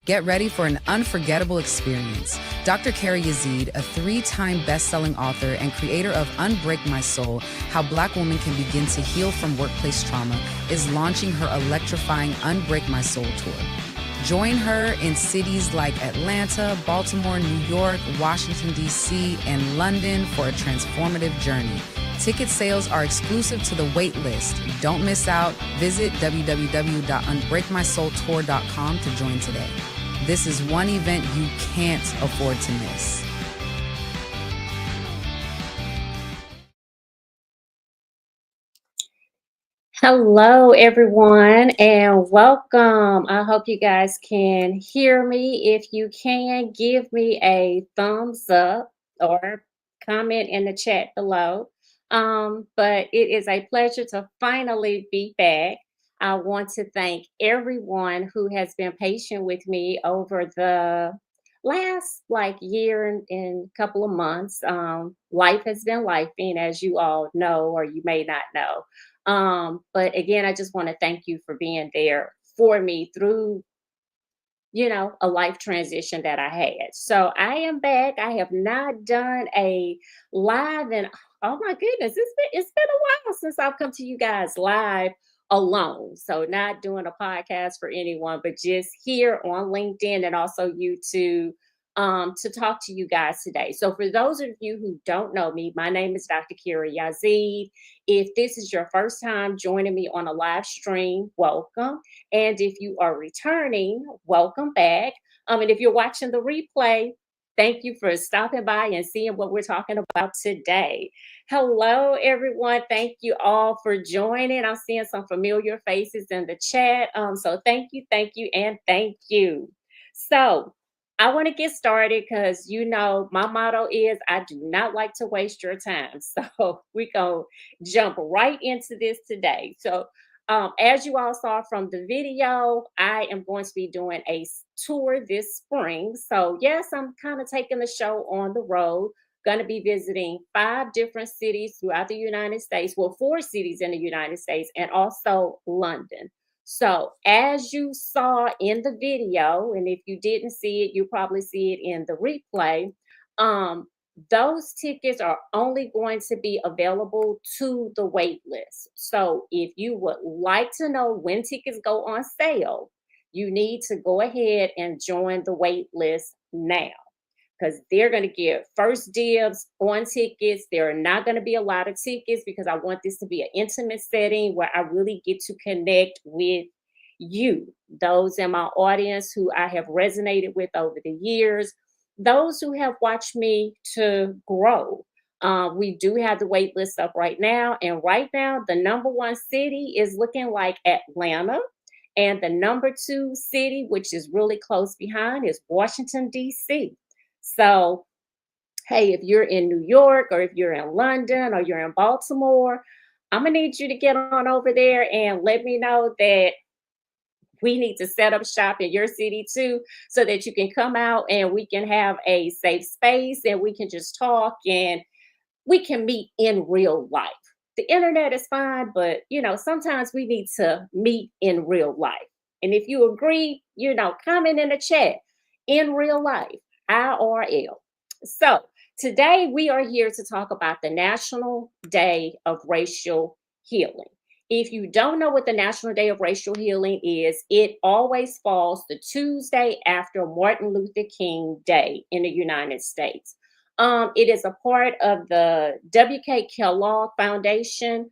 Get ready for an unforgettable experience. Dr. Carey Yazeed, a 3-time best-selling author and creator of Unbreak My Soul, How Black Women Can Begin to Heal from Workplace Trauma, is launching her electrifying Unbreak My Soul tour. Join her in cities like Atlanta, Baltimore, New York, Washington, D.C., and London for a transformative journey. Ticket sales are exclusive to the wait list. Don't miss out. Visit www.unbreakmysoultour.com to join today. This is one event you can't afford to miss. Hello, everyone, and welcome. I hope you guys can hear me. If you can, give me a thumbs up or comment in the chat below. But it is a pleasure to finally be back. I want to thank everyone who has been patient with me over the last year and couple of months. Life has been lifing, as you all know, or you may not know. But again, I just want to thank you for being there for me through, a life transition that I had. So I am back. I have not done a live and oh my goodness, it's been a while since I've come to you guys live alone. So not doing a podcast for anyone, but just here on LinkedIn and also YouTube to talk to you guys today. So for those of you who don't know me, my name is Dr. Carey Yazeed. If this is your first time joining me on a live stream, welcome. And if you are returning, welcome back. And if you're watching the replay, thank you for stopping by and seeing what we're talking about today. Hello, everyone. Thank you all for joining. I'm seeing some familiar faces in the chat. So thank you, and thank you. So I want to get started because my motto is I do not like to waste your time. So we're going to jump right into this today. So as you all saw from the video, I am going to be doing a tour this spring. So, yes, I'm kind of taking the show on the road. Going to be visiting 5 different cities throughout the United States. Well, 4 cities in the United States and also London. So, as you saw in the video, and if you didn't see it, you probably see it in the replay. Um, those tickets are only going to be available to the wait list. So if you would like to know when tickets go on sale, you need to go ahead and join the wait list now because they're going to give first dibs on tickets. There are not going to be a lot of tickets because I want this to be an intimate setting where I really get to connect with you, those in my audience who I have resonated with over the years, those who have watched me to grow. We do have the wait list up right now. And right now, the number one city is looking like Atlanta. And the number 2 city, which is really close behind, is Washington, D.C. So, hey, if you're in New York or if you're in London or you're in Baltimore, I'm going to need you to get on over there and let me know that we need to set up shop in your city too so that you can come out and we can have a safe space and we can just talk and we can meet in real life. The internet is fine, but sometimes we need to meet in real life. And if you agree, comment in the chat in real life, IRL. So today we are here to talk about the National Day of Racial Healing. If you don't know what the National Day of Racial Healing is, it always falls the Tuesday after Martin Luther King Day in the United States. It is a part of the W.K. Kellogg Foundation.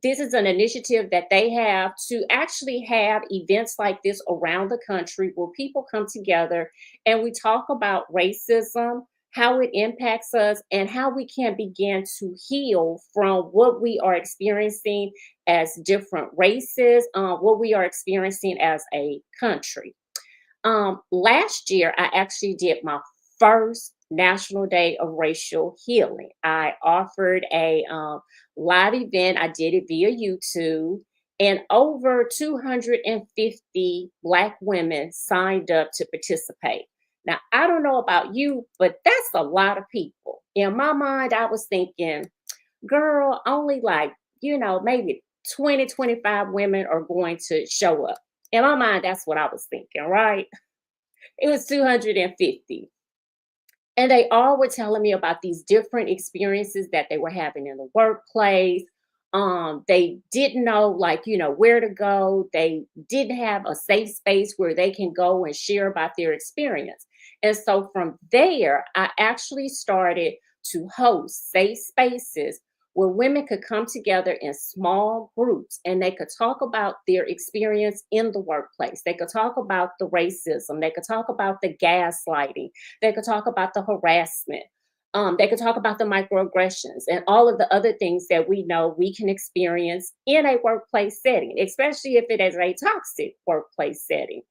This is an initiative that they have to actually have events like this around the country where people come together and we talk about racism, how it impacts us, and how we can begin to heal from what we are experiencing as different races, what we are experiencing as a country. Last year, I actually did my first National Day of Racial Healing. I offered a live event. I did it via YouTube, and over 250 Black women signed up to participate. Now, I don't know about you, but that's a lot of people. In my mind, I was thinking, girl, only maybe 20, 25 women are going to show up. In my mind, that's what I was thinking, right? It was 250. And they all were telling me about these different experiences that they were having in the workplace. They didn't know, like, where to go. They didn't have a safe space where they can go and share about their experience. And so from there, I actually started to host safe spaces where women could come together in small groups and they could talk about their experience in the workplace. They could talk about the racism. They could talk about the gaslighting. They could talk about the harassment. They could talk about the microaggressions and all of the other things that we know we can experience in a workplace setting, especially if it is a toxic workplace setting.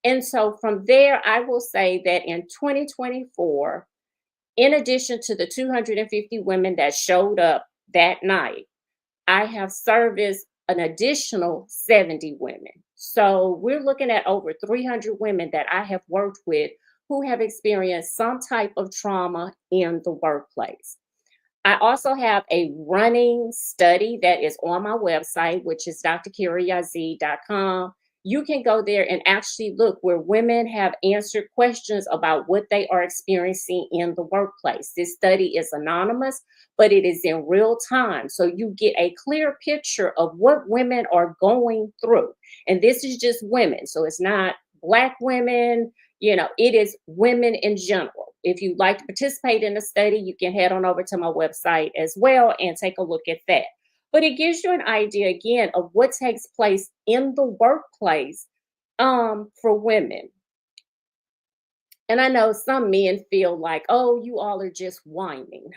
And so from there, I will say that in 2024, in addition to the 250 women that showed up that night, I have serviced an additional 70 women. So we're looking at over 300 women that I have worked with who have experienced some type of trauma in the workplace. I also have a running study that is on my website, which is drcareyyazeed.com. You can go there and actually look where women have answered questions about what they are experiencing in the workplace. This study is anonymous, but it is in real time. So you get a clear picture of what women are going through. And this is just women. So it's not Black women, it is women in general. If you'd like to participate in the study, you can head on over to my website as well and take a look at that. But it gives you an idea again of what takes place in the workplace for women. And I know some men feel like, oh, you all are just whining.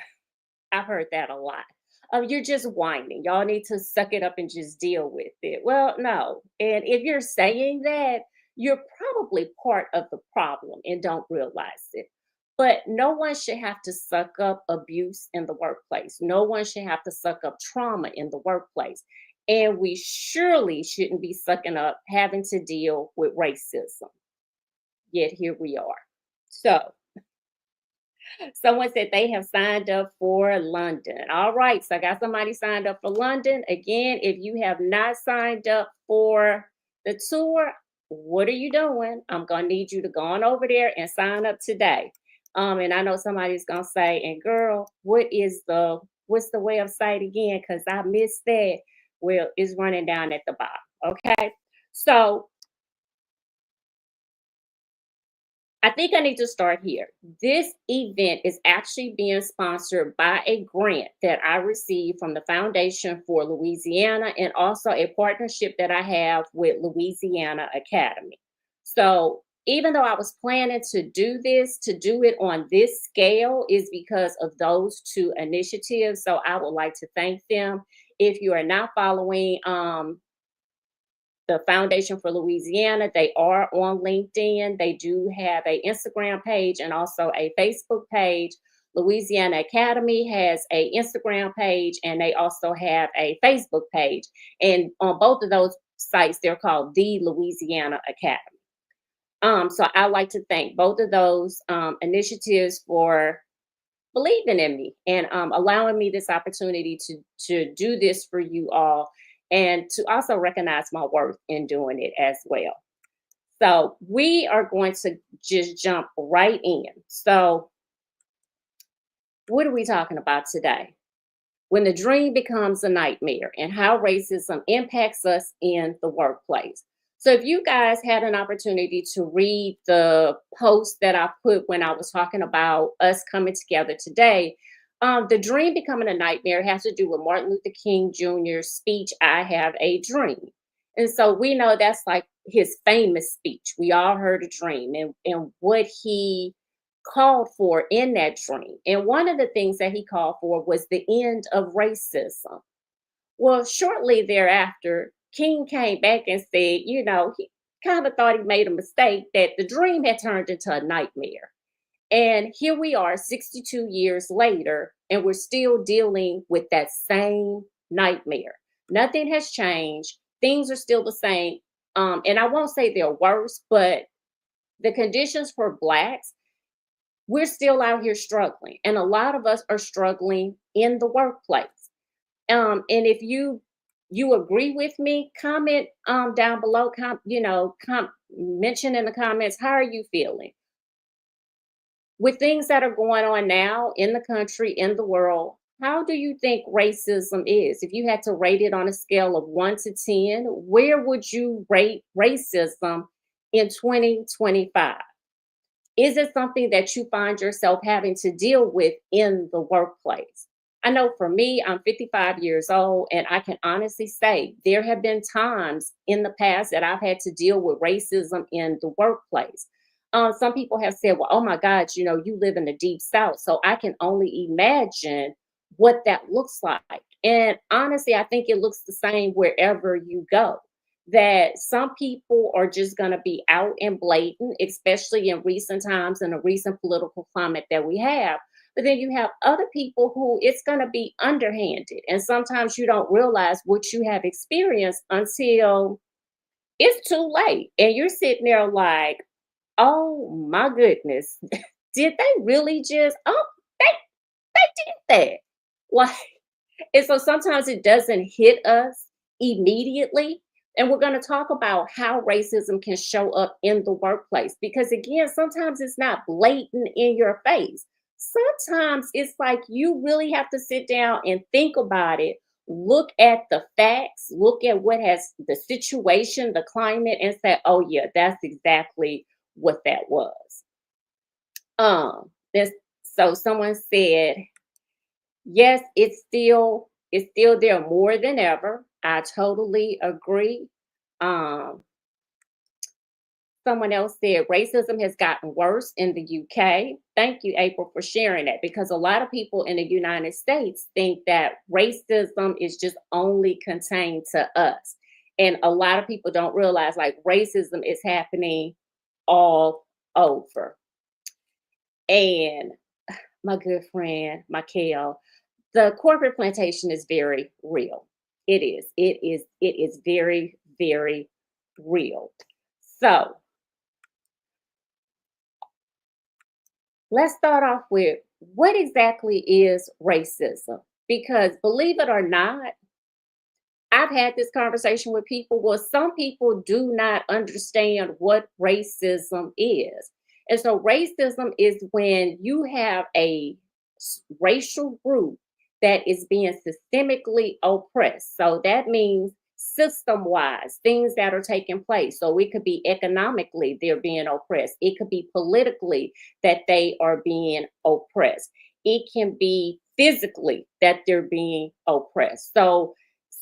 I've heard that a lot. Oh, you're just whining. Y'all need to suck it up and just deal with it. Well, no. And if you're saying that, you're probably part of the problem and don't realize it. But no one should have to suck up abuse in the workplace. No one should have to suck up trauma in the workplace. And we surely shouldn't be sucking up having to deal with racism. Yet here we are. So, someone said they have signed up for London. All right, so I got somebody signed up for London. Again, if you have not signed up for the tour, what are you doing? I'm gonna need you to go on over there and sign up today. And I know somebody's gonna say, "And girl, what's the website again? Because I missed that." Well, it's running down at the bottom. Okay, so I think I need to start here. This event is actually being sponsored by a grant that I received from the Foundation for Louisiana and also a partnership that I have with Louisiana Academy. So, even though I was planning to do this, to do it on this scale is because of those two initiatives. So, I would like to thank them. If you are not following the Foundation for Louisiana, they are on LinkedIn. They do have a Instagram page and also a Facebook page. Louisiana Academy has a Instagram page and they also have a Facebook page. And on both of those sites, they're called the Louisiana Academy. So I like to thank both of those initiatives for believing in me and allowing me this opportunity to do this for you all and to also recognize my worth in doing it as well. So we are going to just jump right in. So what are we talking about today? When the dream becomes a nightmare and how racism impacts us in the workplace. So if you guys had an opportunity to read the post that I put when I was talking about us coming together today, the dream becoming a nightmare has to do with Martin Luther King Jr.'s speech, I Have a Dream. And so we know that's like his famous speech. We all heard a dream and what he called for in that dream. And one of the things that he called for was the end of racism. Well, shortly thereafter, King came back and said, he kind of thought he made a mistake, that the dream had turned into a nightmare. And here we are 62 years later, and we're still dealing with that same nightmare. Nothing has changed. Things are still the same. And I won't say they're worse, but the conditions for Blacks, we're still out here struggling. And a lot of us are struggling in the workplace. And if you you agree with me? Comment down below. Mention in the comments, how are you feeling? With things that are going on now in the country, in the world, how do you think racism is? If you had to rate it on a scale of 1 to 10, where would you rate racism in 2025? Is it something that you find yourself having to deal with in the workplace? I know for me, I'm 55 years old, and I can honestly say there have been times in the past that I've had to deal with racism in the workplace. Some people have said, well, oh my God, you live in the deep South. So I can only imagine what that looks like. And honestly, I think it looks the same wherever you go, that some people are just going to be out and blatant, especially in recent times and the recent political climate that we have. But then you have other people who it's going to be underhanded. And sometimes you don't realize what you have experienced until it's too late. And you're sitting there like, oh my goodness, did they really they, they did that. Like, and so sometimes it doesn't hit us immediately. And we're going to talk about how racism can show up in the workplace. Because again, sometimes it's not blatant in your face. Sometimes it's like you really have to sit down and think about it, look at the facts, look at what has the situation, the climate, and say, oh, yeah, that's exactly what that was. This so someone said, yes, it's still there more than ever. I totally agree. Um, Someone else said racism has gotten worse in the UK. Thank you, April, for sharing that, because a lot of people in the United States think that racism is just only contained to us. And a lot of people don't realize like racism is happening all over. And my good friend, Michael, the corporate plantation is very real. It is. It is very, very real. So let's start off with what exactly is racism? Because believe it or not, I've had this conversation with people. Well, some people do not understand what racism is. And so, racism is when you have a racial group that is being systemically oppressed. So, that means system wise, things that are taking place. So, it could be economically, they're being oppressed, it could be politically that they are being oppressed, it can be physically that they're being oppressed. So,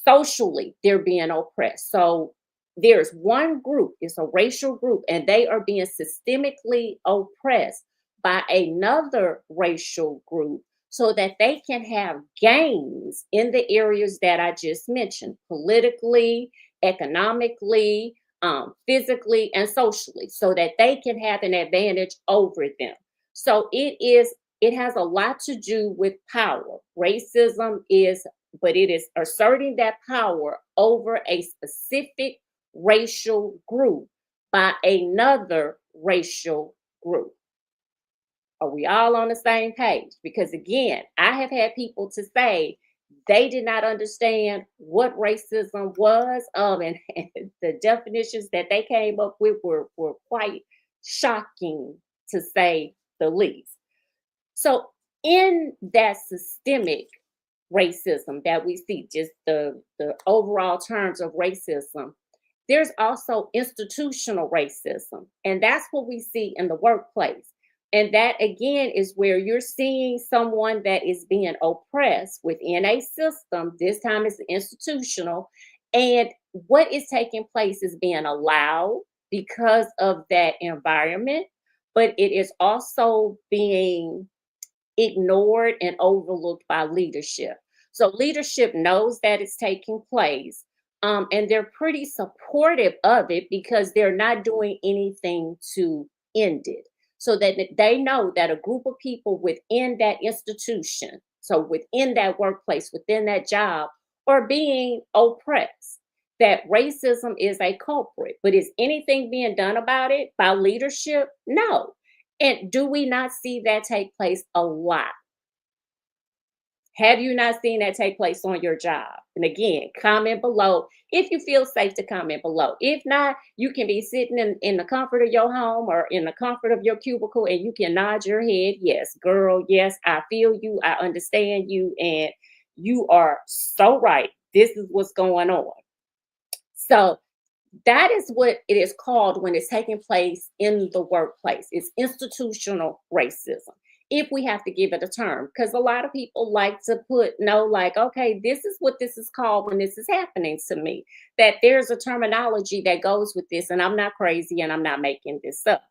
socially they're being oppressed. So there's one group, it's a racial group, and they are being systemically oppressed by another racial group so that they can have gains in the areas that I just mentioned: politically, economically, physically, and socially, so that they can have an advantage over them. So it has a lot to do with power. Racism is, but it is asserting that power over a specific racial group by another racial group. Are we all on the same page? Because again, I have had people to say they did not understand what racism was, and the definitions that they came up with were quite shocking, to say the least. So, in that systemic racism that we see, just the overall terms of racism, there's also institutional racism, and that's what we see in the workplace. And that again is where you're seeing someone that is being oppressed within a system. This time it's institutional, and what is taking place is being allowed because of that environment, but it is also being ignored and overlooked by leadership. So leadership knows that it's taking place, and they're pretty supportive of it because they're not doing anything to end it. So that they know that a group of people within that institution, so within that workplace, within that job, are being oppressed. That racism is a culprit, but is anything being done about it by leadership? No. And do we not see that take place a lot? Have you not seen that take place on your job? And again, comment below if you feel safe to comment below. If not, you can be sitting in the comfort of your home or in the comfort of your cubicle and you can nod your head. Yes, girl, yes, I feel you. I understand you. And you are so right. This is what's going on. So that is what it is called when it's taking place in the workplace. It's institutional racism. If we have to give it a term, because a lot of people like to put no, like, okay, this is what this is called when this is happening to me. That there's a terminology that goes with this, and I'm not crazy and I'm not making this up.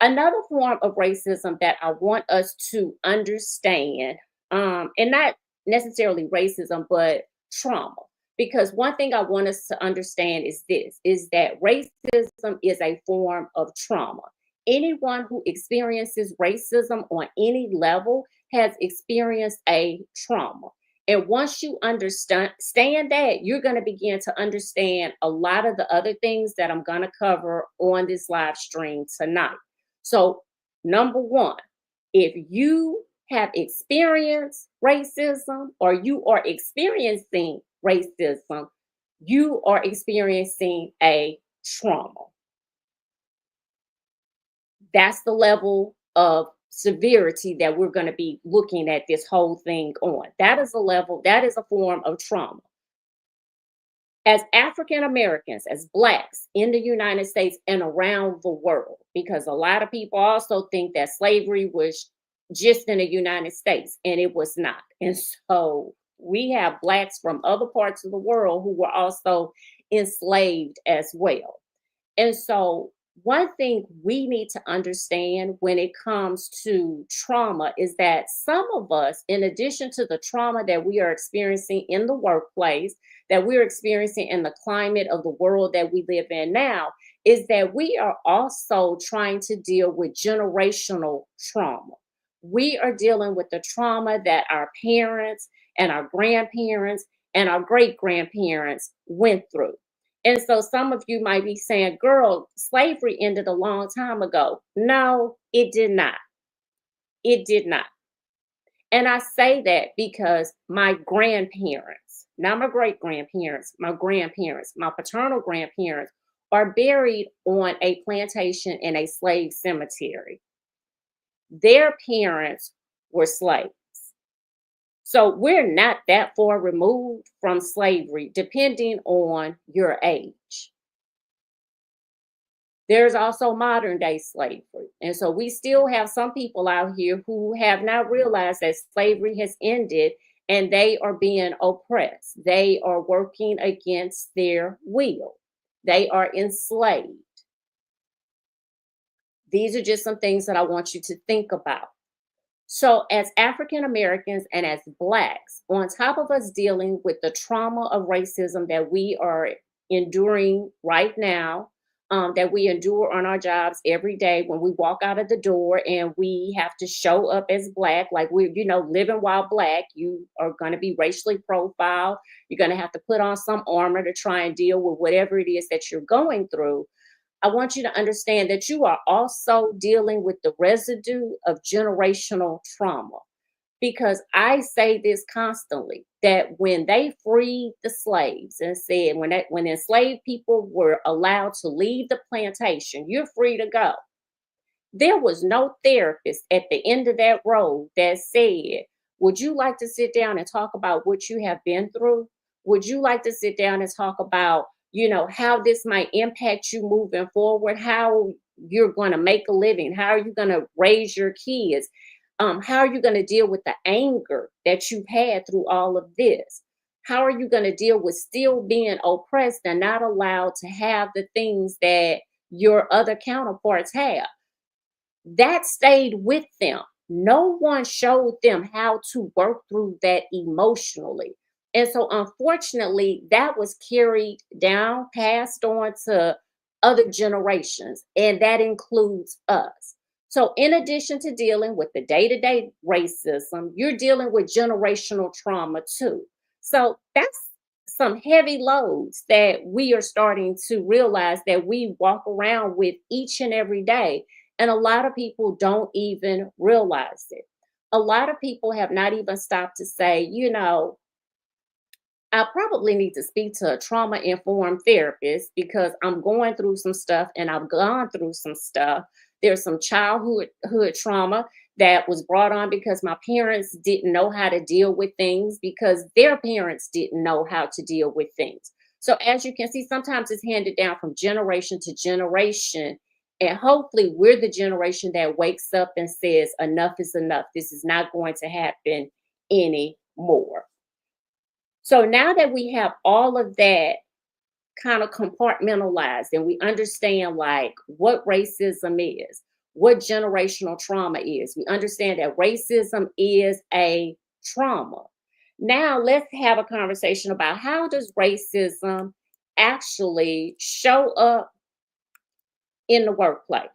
Another form of racism that I want us to understand, and not necessarily racism, but trauma. Because one thing I want us to understand is this is that racism is a form of trauma. Anyone who experiences racism on any level has experienced a trauma. And once you understand that, you're going to begin to understand a lot of the other things that I'm going to cover on this live stream tonight. So, number one, if you have experienced racism or you are experiencing racism, you are experiencing a trauma. That's the level of severity that we're going to be looking at this whole thing on. That is a level, that is a form of trauma. As African Americans, as Blacks in the United States and around the world, because a lot of people also think that slavery was just in the United States, and it was not. And so we have Blacks from other parts of the world who were also enslaved as well. And so, one thing we need to understand when it comes to trauma is that some of us, in addition to the trauma that we are experiencing in the workplace, that we're experiencing in the climate of the world that we live in now, is that we are also trying to deal with generational trauma. We are dealing with the trauma that our parents and our grandparents and our great grandparents went through. And so some of you might be saying, girl, slavery ended a long time ago. No, it did not. It did not. And I say that because my grandparents, not my great grandparents, my paternal grandparents are buried on a plantation in a slave cemetery. Their parents were slaves. So we're not that far removed from slavery, depending on your age. There's also modern day slavery. And so we still have some people out here who have not realized that slavery has ended and they are being oppressed. They are working against their will. They are enslaved. These are just some things that I want you to think about. So, as African Americans and as Blacks, on top of us dealing with the trauma of racism that we are enduring right now, that we endure on our jobs every day when we walk out of the door and we have to show up as Black, like we're, living while Black, you are going to be racially profiled. You're going to have to put on some armor to try and deal with whatever it is that you're going through. I want you to understand that you are also dealing with the residue of generational trauma. Because I say this constantly, that when they freed the slaves and said, when enslaved people were allowed to leave the plantation, you're free to go. There was no therapist at the end of that road that said, would you like to sit down and talk about what you have been through? Would you like to sit down and talk about how this might impact you moving forward, how you're going to make a living, how are you going to raise your kids, how are you going to deal with the anger that you've had through all of this? How are you going to deal with still being oppressed and not allowed to have the things that your other counterparts have? That stayed with them. No one showed them how to work through that emotionally. And so, unfortunately, that was carried down, passed on to other generations, and that includes us. So, in addition to dealing with the day to day racism, you're dealing with generational trauma too. So, that's some heavy loads that we are starting to realize that we walk around with each and every day. And a lot of people don't even realize it. a lot of people have not even stopped to say, I probably need to speak to a trauma informed therapist because I'm going through some stuff and I've gone through some stuff. There's some childhood trauma that was brought on because my parents didn't know how to deal with things because their parents didn't know how to deal with things. So, as you can see, sometimes it's handed down from generation to generation. And hopefully, we're the generation that wakes up and says, enough is enough. This is not going to happen anymore. So now that we have all of that kind of compartmentalized and we understand like what racism is, what generational trauma is, we understand that racism is a trauma. Now let's have a conversation about how does racism actually show up in the workplace?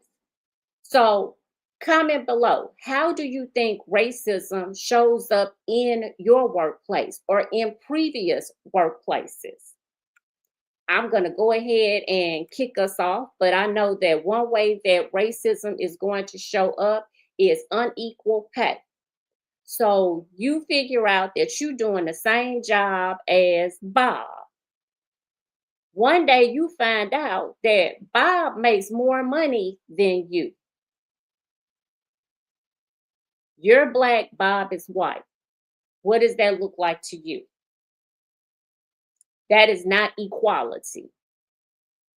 So comment below. How do you think racism shows up in your workplace or in previous workplaces? I'm going to go ahead and kick us off, but I know that one way that racism is going to show up is unequal pay. So you figure out that you're doing the same job as Bob. One day you find out that Bob makes more money than you. You're black, Bob is white. What does that look like to you? That is not equality.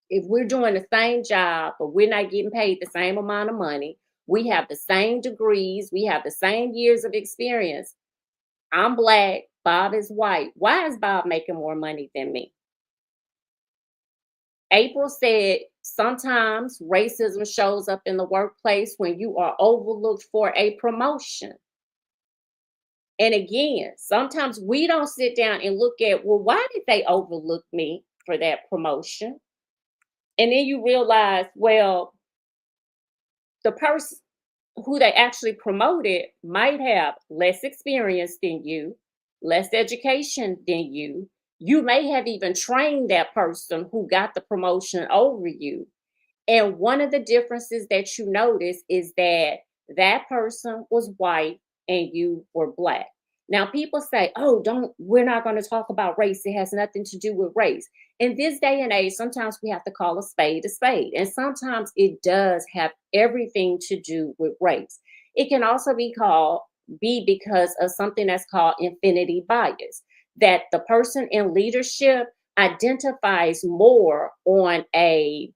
If we're doing the same job, but we're not getting paid the same amount of money, we have the same degrees, we have the same years of experience. I'm black, Bob is white. Why is Bob making more money than me? April said sometimes racism shows up in the workplace when you are overlooked for a promotion. And again, sometimes we don't sit down and look at, well, why did they overlook me for that promotion? And then you realize, well, the person who they actually promoted might have less experience than you, less education than you. You may have even trained that person who got the promotion over you. And one of the differences that you notice is that that person was white and you were black. Now, people say, oh, we're not going to talk about race. It has nothing to do with race. In this day and age, sometimes we have to call a spade a spade. And sometimes it does have everything to do with race. It can also be because of something that's called infinity bias, that the person in leadership identifies more on a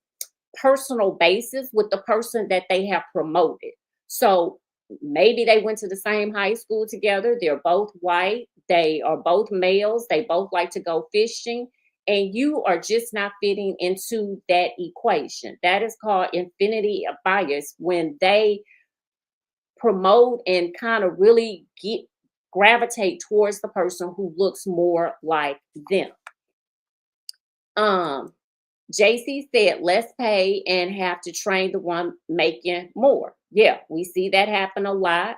personal basis with the person that they have promoted. So maybe they went to the same high school together. They're both white. They are both males. They both like to go fishing. And you are just not fitting into that equation. That is called infinity bias when they promote and kind of really gravitate towards the person who looks more like them. JC said less pay and have to train the one making more. Yeah, we see that happen a lot.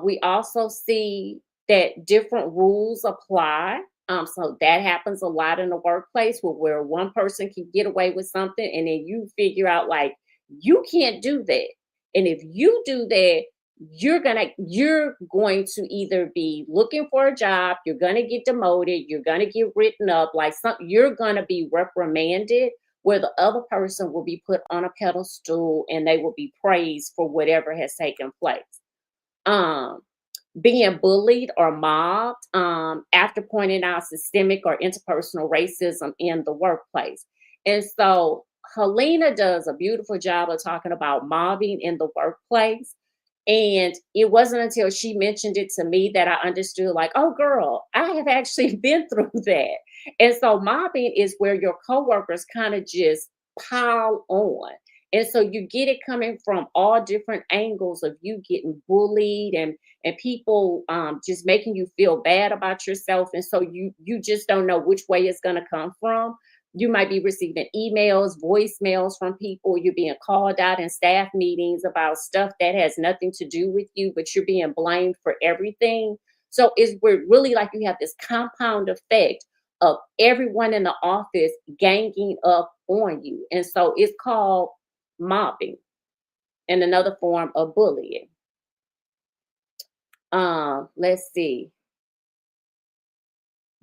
We also see that different rules apply. So that happens a lot in the workplace where one person can get away with something and then you figure out like you can't do that. And if you do that, you're going to either be looking for a job, you're gonna get demoted, you're gonna get written up, like you're gonna be reprimanded, where the other person will be put on a pedestal and they will be praised for whatever has taken place. Being bullied or mobbed after pointing out systemic or interpersonal racism in the workplace. And so Helena does a beautiful job of talking about mobbing in the workplace. And it wasn't until she mentioned it to me that I understood, like, oh, girl, I have actually been through that. And so mobbing is where your coworkers kind of just pile on. And so you get it coming from all different angles of you getting bullied and people just making you feel bad about yourself. And so you just don't know which way it's going to come from. You might be receiving emails, voicemails from people. You're being called out in staff meetings about stuff that has nothing to do with you, but you're being blamed for everything. So we're really like you have this compound effect of everyone in the office ganging up on you. And so it's called mobbing and another form of bullying. Let's see.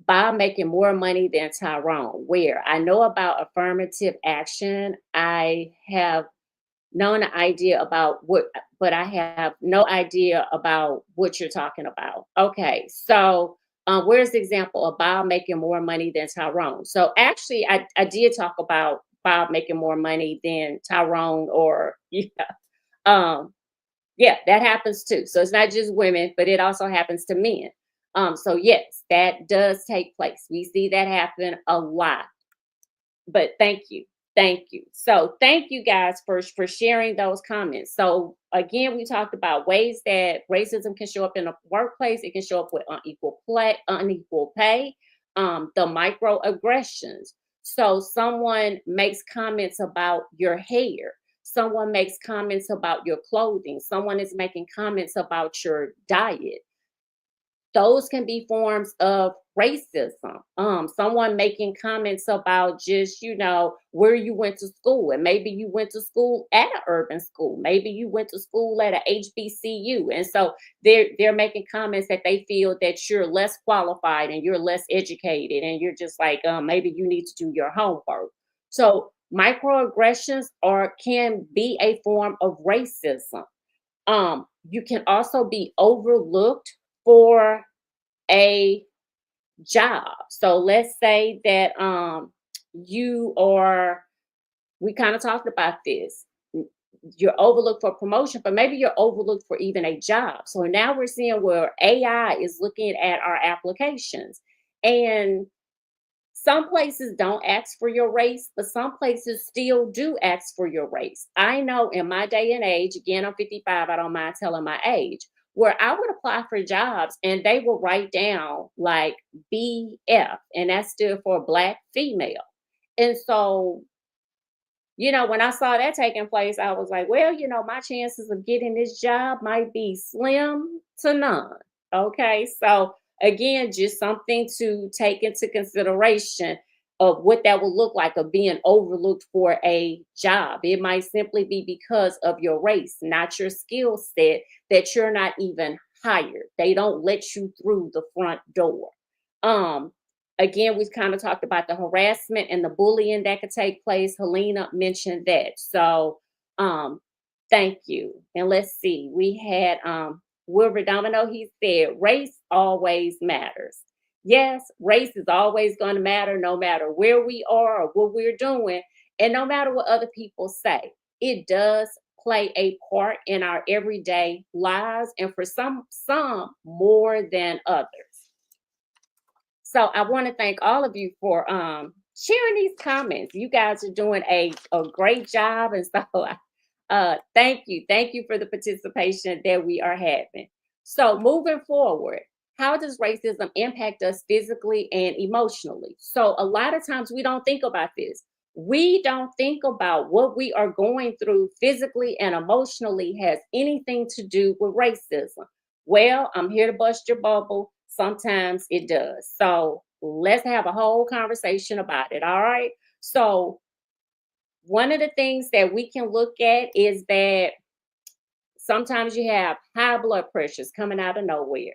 Bob making more money than Tyrone. Where I know about affirmative action, I have known an idea about what, but I have no idea about what you're talking about. Okay, so where's the example of Bob making more money than Tyrone? So actually, I did talk about Bob making more money than Tyrone, or um, yeah, that happens too. So it's not just women, but it also happens to men. So yes, that does take place. We see that happen a lot. But thank you. Thank you. So thank you guys for sharing those comments. So again, we talked about ways that racism can show up in the workplace. It can show up with unequal pay, the microaggressions. So someone makes comments about your hair. Someone makes comments about your clothing. Someone is making comments about your diet. Those can be forms of racism. Someone making comments about just, where you went to school, and maybe you went to school at an urban school, maybe you went to school at a HBCU, and so they're making comments that they feel that you're less qualified and you're less educated, and you're just like, maybe you need to do your homework. So microaggressions can be a form of racism. You can also be overlooked for a job. So let's say that you are, we kind of talked about this. You're overlooked for promotion, but maybe you're overlooked for even a job. So now we're seeing where AI is looking at our applications. And some places don't ask for your race, but some places still do ask for your race. I know in my day and age, again, I'm 55, I don't mind telling my age, where I would apply for jobs and they will write down like BF, and that stood for Black female. And so, when I saw that taking place, I was like, well, my chances of getting this job might be slim to none. Okay. So, again, just something to take into consideration of what that would look like of being overlooked for a job. It might simply be because of your race, not your skill set, that you're not even hired. They don't let you through the front door. Um, Again, we've kind of talked about the harassment and the bullying that could take place. Helena mentioned that. So thank you. And let's see. We had Wilbur Domino, he said, race always matters. Yes, race is always going to matter no matter where we are or what we're doing, and no matter what other people say. It does play a part in our everyday lives, and for some more than others. So I want to thank all of you for sharing these comments. You guys are doing a great job. And so thank you. Thank you for the participation that we are having. So moving forward, how does racism impact us physically and emotionally? So a lot of times we don't think about this. We don't think about what we are going through physically and emotionally has anything to do with racism. Well, I'm here to bust your bubble. Sometimes it does. So let's have a whole conversation about it. All right. So, one of the things that we can look at is that sometimes you have high blood pressures coming out of nowhere.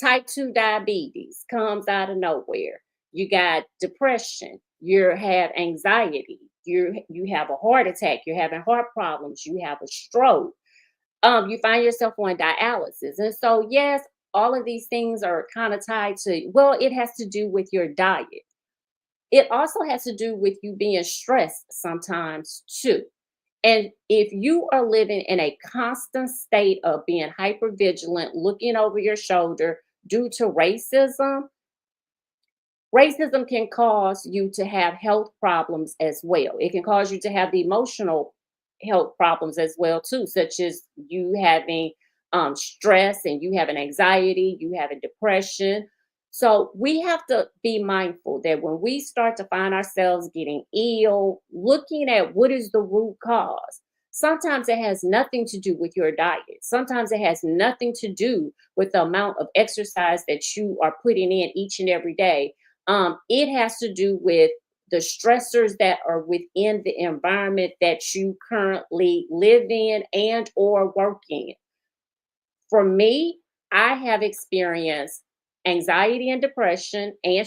Type 2 diabetes comes out of nowhere. You got depression, you have anxiety, you have a heart attack, you're having heart problems, you have a stroke, you find yourself on dialysis. And so, yes, all of these things are kind of tied to, well, it has to do with your diet. It also has to do with you being stressed sometimes too. And if you are living in a constant state of being hyper vigilant, looking over your shoulder due to racism can cause you to have health problems as well. It can cause you to have the emotional health problems as well too, such as you having stress, and you having anxiety, you having depression. So we have to be mindful that when we start to find ourselves getting ill, looking at what is the root cause. Sometimes it has nothing to do with your diet. Sometimes it has nothing to do with the amount of exercise that you are putting in each and every day. It has to do with the stressors that are within the environment that you currently live in and or work in. For me, I have experienced anxiety and depression and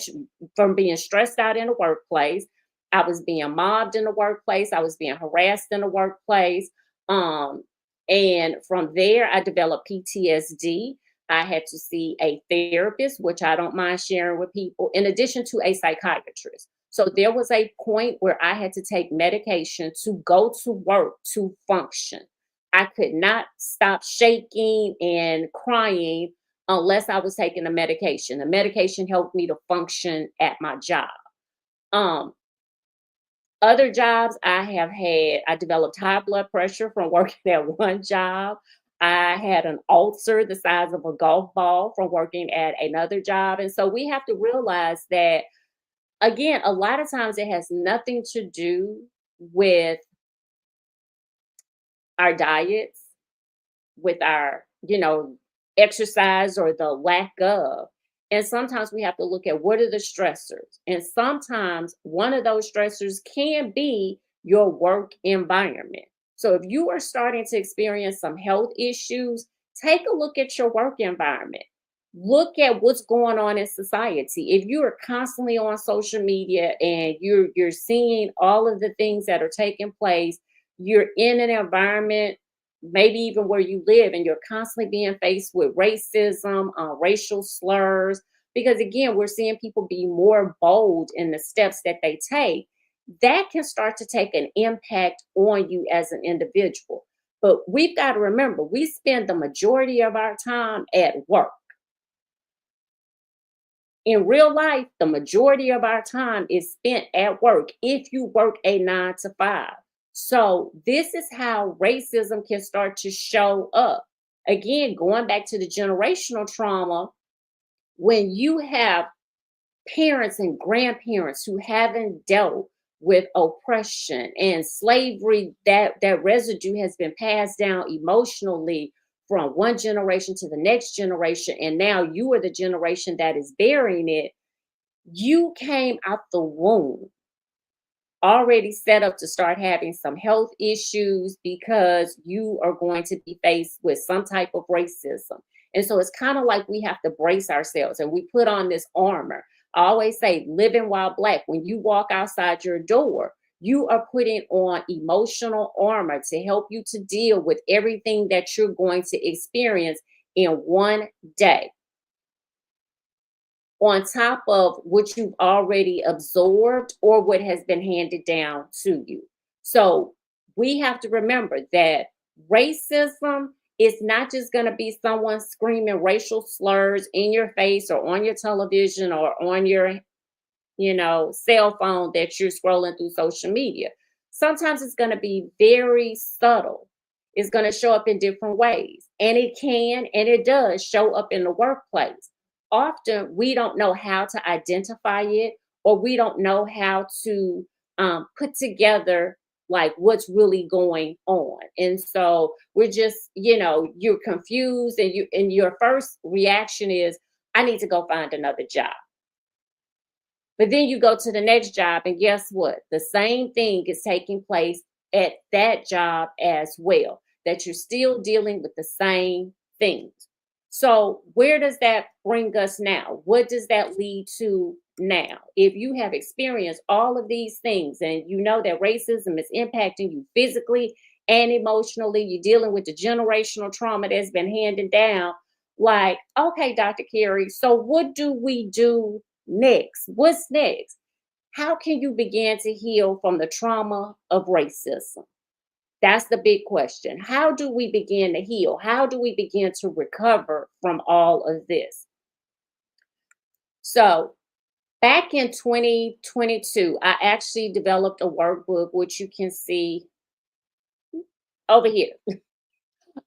from being stressed out in the workplace. I was being mobbed in the workplace. I was being harassed in the workplace. Um, and from there, I developed PTSD. I had to see a therapist, which I don't mind sharing with people, in addition to a psychiatrist. So there was a point where I had to take medication to go to work to function. I could not stop shaking and crying unless I was taking the medication. The medication helped me to function at my job. Um, Other jobs I have had, I developed high blood pressure from working at one job. I had an ulcer the size of a golf ball from working at another job. And so we have to realize that, again, a lot of times it has nothing to do with our diets, with our, exercise or the lack of. And sometimes we have to look at what are the stressors. And sometimes one of those stressors can be your work environment. So if you are starting to experience some health issues, take a look at your work environment. Look at what's going on in society. If you are constantly on social media and you're seeing all of the things that are taking place, you're in an environment maybe even where you live, and you're constantly being faced with racism, racial slurs, because again, we're seeing people be more bold in the steps that they take. That can start to take an impact on you as an individual. But we've got to remember, we spend the majority of our time at work. In real life, the majority of our time is spent at work if you work a 9 to 5. So, this is how racism can start to show up. Again, going back to the generational trauma, when you have parents and grandparents who haven't dealt with oppression and slavery, that residue has been passed down emotionally from one generation to the next generation, and now you are the generation that is bearing it. You came out the womb already set up to start having some health issues because you are going to be faced with some type of racism. And so it's kind of like we have to brace ourselves and we put on this armor. I always say, living while Black, when you walk outside your door, you are putting on emotional armor to help you to deal with everything that you're going to experience in one day, on top of what you've already absorbed or what has been handed down to you. So we have to remember that racism is not just going to be someone screaming racial slurs in your face or on your television or on your, cell phone that you're scrolling through social media. Sometimes it's going to be very subtle. It's going to show up in different ways. And it can and it does show up in the workplace. Often we don't know how to identify it, or we don't know how to put together like what's really going on. And so we're just, you're confused, and your first reaction is, I need to go find another job. But then you go to the next job, and guess what? The same thing is taking place at that job as well, that you're still dealing with the same things. So, where does that bring us now? What does that lead to now? If you have experienced all of these things and you know that racism is impacting you physically and emotionally, you're dealing with the generational trauma that's been handed down, like, okay, Dr. Carey, so what do we do next? What's next? How can you begin to heal from the trauma of racism? That's the big question. How do we begin to heal? How do we begin to recover from all of this? So, back in 2022, I actually developed a workbook, which you can see over here.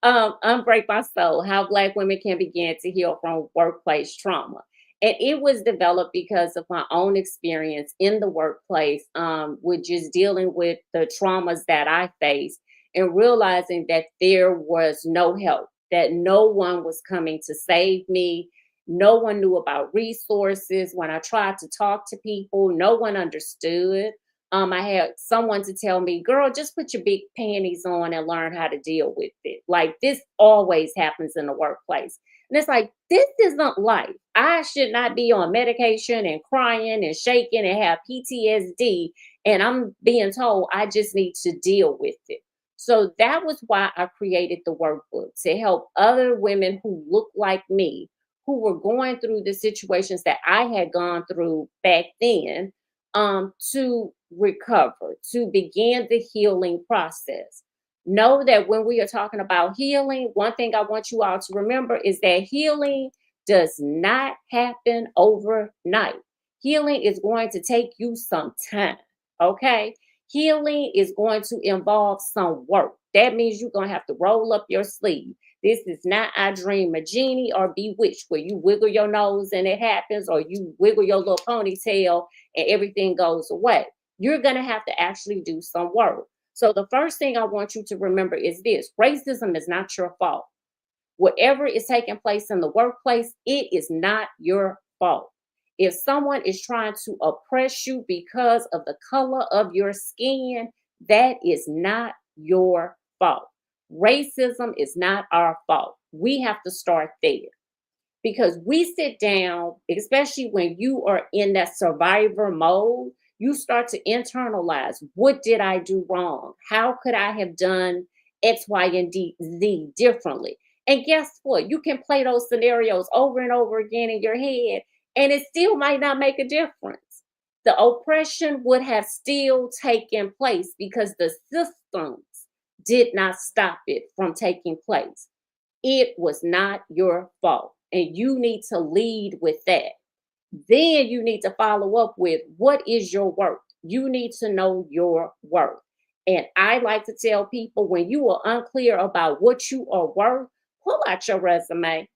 Unbreak My Soul, How Black Women Can Begin to Heal from Workplace Trauma. And it was developed because of my own experience in the workplace, with just dealing with the traumas that I faced and realizing that there was no help, that no one was coming to save me. No one knew about resources. When I tried to talk to people, no one understood. I had someone to tell me, girl, just put your big panties on and learn how to deal with it. Like, this always happens in the workplace. And it's like, this isn't life. I should not be on medication and crying and shaking and have PTSD. And I'm being told I just need to deal with it. So that was why I created the workbook to help other women who look like me, who were going through the situations that I had gone through back then, to recover, to begin the healing process. Know that when we are talking about healing, one thing I want you all to remember is that healing does not happen overnight. Healing is going to take you some time. Okay. Healing is going to involve some work. That means you're going to have to roll up your sleeve. This is not I Dream a Genie or Bewitched, where you wiggle your nose and it happens, or you wiggle your little ponytail and everything goes away. You're going to have to actually do some work. So the first thing I want you to remember is this: racism is not your fault. Whatever is taking place in the workplace, it is not your fault. If someone is trying to oppress you because of the color of your skin, that is not your fault. Racism is not our fault. We have to start there, because we sit down, especially when you are in that survivor mode, you start to internalize, what did I do wrong? How could I have done X, Y, and Z differently? And guess what? You can play those scenarios over and over again in your head, and it still might not make a difference. The oppression would have still taken place because the systems did not stop it from taking place. It was not your fault. And you need to lead with that. Then you need to follow up with, what is your worth? You need to know your worth. And I like to tell people, when you are unclear about what you are worth, pull out your resume.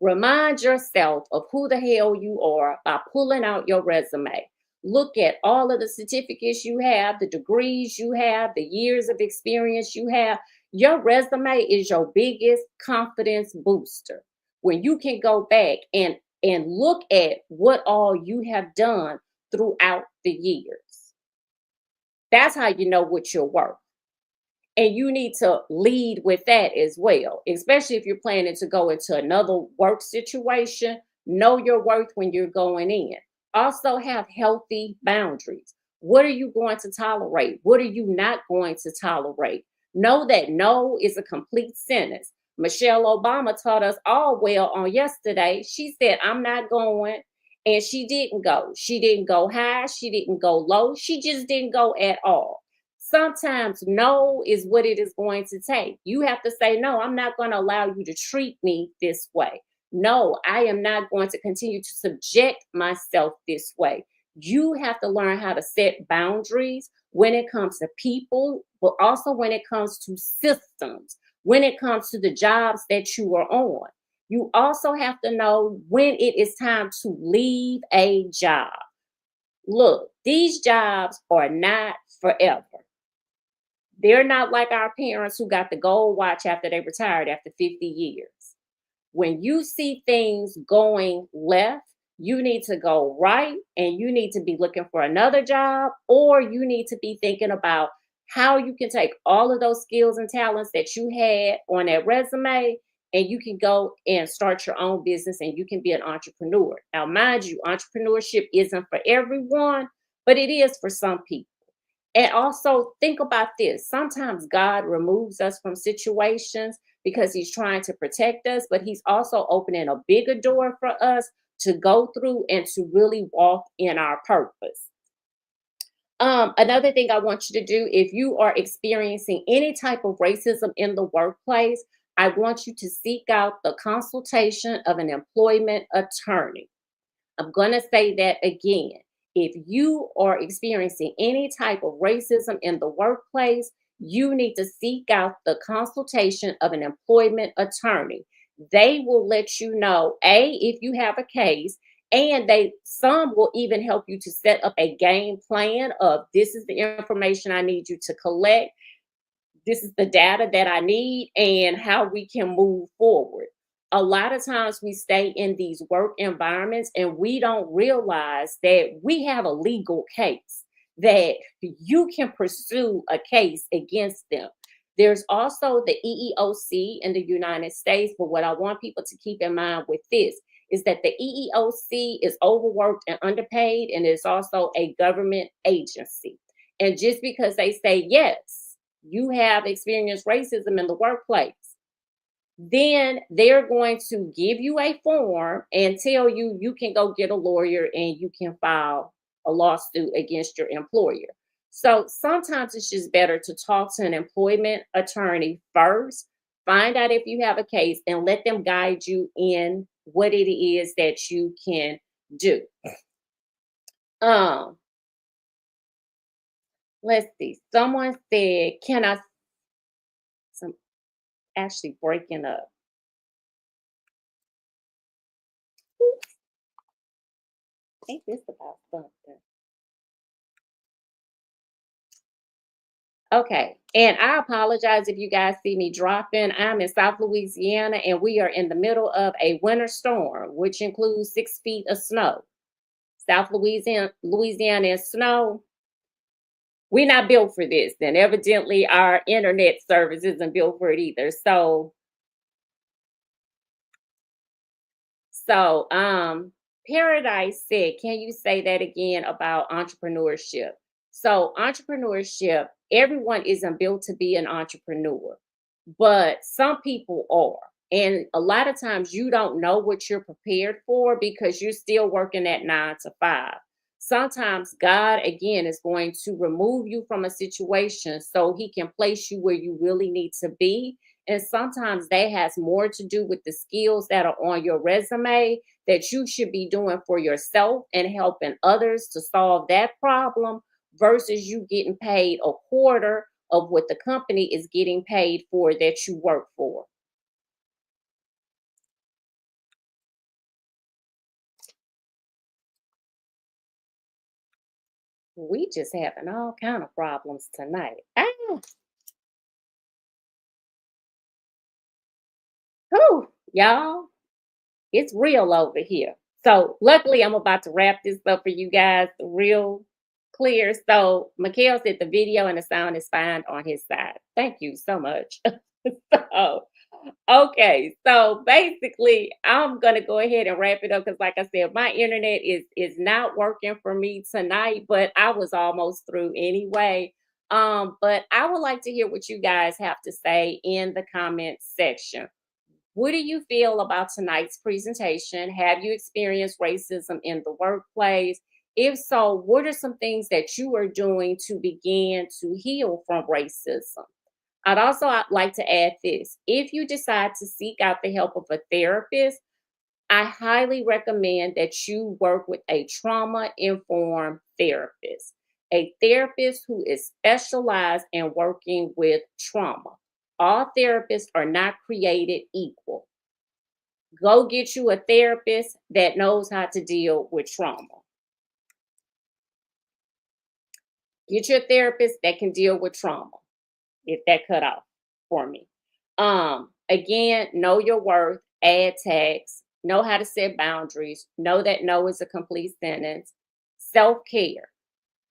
Remind yourself of who the hell you are by pulling out your resume. Look at all of the certificates you have, the degrees you have, the years of experience you have. Your resume is your biggest confidence booster. When you can go back and look at what all you have done throughout the years. That's how you know what you're worth. And you need to lead with that as well, especially if you're planning to go into another work situation. Know your worth when you're going in. Also, have healthy boundaries. What are you going to tolerate? What are you not going to tolerate? Know that no is a complete sentence. Michelle Obama taught us all well on yesterday. She said, I'm not going. And she didn't go. She didn't go high. She didn't go low. She just didn't go at all. Sometimes no is what it is going to take. You have to say, no, I'm not going to allow you to treat me this way. No, I am not going to continue to subject myself this way. You have to learn how to set boundaries when it comes to people, but also when it comes to systems, when it comes to the jobs that you are on. You also have to know when it is time to leave a job. Look, these jobs are not forever. They're not like our parents who got the gold watch after they retired after 50 years. When you see things going left, you need to go right, and you need to be looking for another job, or you need to be thinking about how you can take all of those skills and talents that you had on that resume, and you can go and start your own business, and you can be an entrepreneur. Now, mind you, entrepreneurship isn't for everyone, but it is for some people. And also think about this. Sometimes God removes us from situations because he's trying to protect us, but he's also opening a bigger door for us to go through and to really walk in our purpose. Another thing I want you to do, if you are experiencing any type of racism in the workplace, I want you to seek out the consultation of an employment attorney. I'm going to say that again. If you are experiencing any type of racism in the workplace, you need to seek out the consultation of an employment attorney. They will let you know, if you have a case, and some will even help you to set up a game plan of, this is the information I need you to collect. This is the data that I need, and how we can move forward. A lot of times we stay in these work environments and we don't realize that we have a legal case, that you can pursue a case against them. There's also the EEOC in the United States, but what I want people to keep in mind with this is that the EEOC is overworked and underpaid, and it's also a government agency. And just because they say, yes, you have experienced racism in the workplace, then they're going to give you a form and tell you you can go get a lawyer and you can file a lawsuit against your employer. So sometimes it's just better to talk to an employment attorney first, find out if you have a case, and let them guide you in what it is that you can do. Um, let's see. Someone said, "Can I?" Some actually breaking up. Ain't this about something? Okay. And I apologize if you guys see me dropping. I'm in South Louisiana and we are in the middle of a winter storm, which includes 6 feet of snow. South Louisiana and snow. We're not built for this. Then evidently our internet service isn't built for it either. So Paradise said, can you say that again about entrepreneurship? So entrepreneurship, everyone isn't built to be an entrepreneur, but some people are. And a lot of times you don't know what you're prepared for because you're still working at 9 to 5. Sometimes God, again, is going to remove you from a situation so he can place you where you really need to be. And sometimes that has more to do with the skills that are on your resume that you should be doing for yourself and helping others to solve that problem versus you getting paid a quarter of what the company is getting paid for that you work for. We just having all kind of problems tonight. Whew, y'all, it's real over here. So luckily, I'm about to wrap this up for you guys real clear. So Mikhail said the video and the sound is fine on his side. Thank you so much. So, okay, so basically, I'm gonna go ahead and wrap it up because, like I said, my internet is not working for me tonight, but I was almost through anyway. But I would like to hear what you guys have to say in the comments section. What do you feel about tonight's presentation? Have you experienced racism in the workplace? If so, what are some things that you are doing to begin to heal from racism? I'd like to add this. If you decide to seek out the help of a therapist, I highly recommend that you work with a trauma informed therapist, a therapist who is specialized in working with trauma. All therapists are not created equal. Go get you a therapist that knows how to deal with trauma. Get your therapist that can deal with trauma. If that cut off for me. Again, know your worth, add tags, know how to set boundaries, know that no is a complete sentence. Self-care.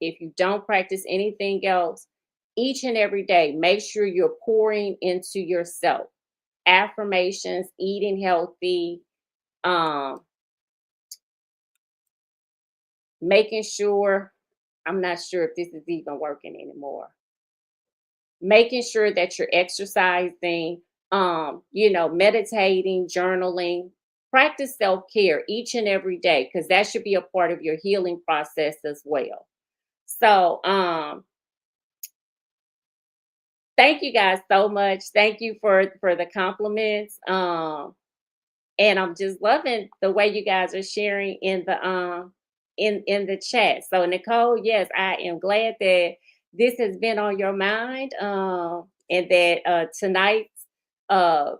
If you don't practice anything else, each and every day, make sure you're pouring into yourself. Affirmations, eating healthy, um, making sure, I'm not sure if this is even working anymore. Making sure that you're exercising, meditating, journaling, practice self-care each and every day because that should be a part of your healing process as well. So thank you guys so much. Thank you for the compliments. And I'm just loving the way you guys are sharing in the chat. So Nicole, yes, I am glad that this has been on your mind, and that tonight's uh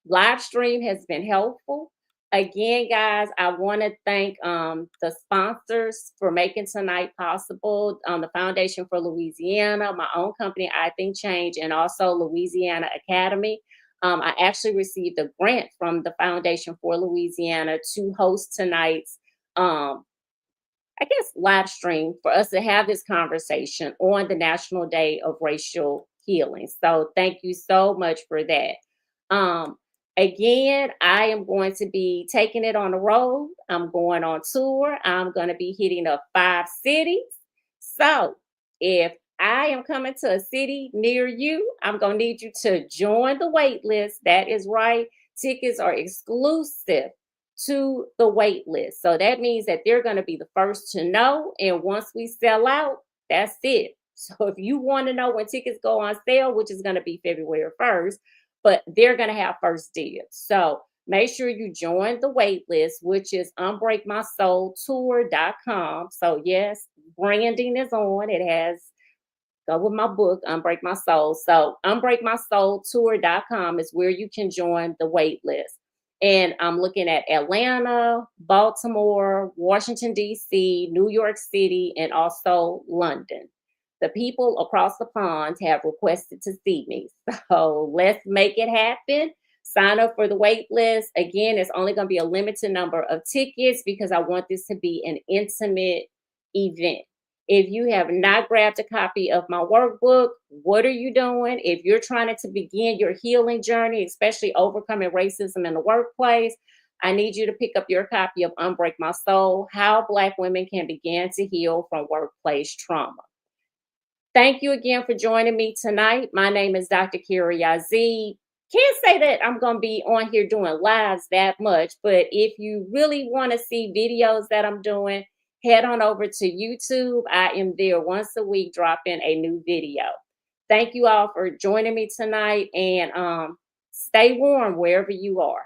live stream has been helpful. Again, guys, I want to thank the sponsors for making tonight possible, the Foundation for Louisiana, my own company, I Think Change, and also Louisiana Academy. I actually received a grant from the Foundation for Louisiana to host tonight's, live stream for us to have this conversation on the National Day of Racial healing. So thank you so much for that. Um, Again, I am going to be taking it on the road. I'm going on tour. I'm going to be hitting up 5 cities. So if I am coming to a city near you, I'm going to need you to join the wait list. That is right. Tickets are exclusive to the wait list. So that means that they're going to be the first to know. And once we sell out, that's it. So if you want to know when tickets go on sale, which is going to be February 1st, but they're going to have first dibs. So make sure you join the wait list, which is unbreakmysoultour.com. So yes, branding is on. It has go with my book, Unbreak My Soul. So unbreakmysoultour.com is where you can join the wait list. And I'm looking at Atlanta, Baltimore, Washington, D.C., New York City, and also London. The people across the pond have requested to see me. So let's make it happen. Sign up for the wait list. Again, it's only going to be a limited number of tickets because I want this to be an intimate event. If you have not grabbed a copy of my workbook, what are you doing? If you're trying to begin your healing journey, especially overcoming racism in the workplace, I need you to pick up your copy of Unbreak My Soul, How Black Women Can Begin to Heal from Workplace Trauma. Thank you again for joining me tonight. My name is Dr. Carey Yazeed. Can't say that I'm going to be on here doing lives that much, but if you really want to see videos that I'm doing, head on over to YouTube. I am there once a week dropping a new video. Thank you all for joining me tonight, and stay warm wherever you are.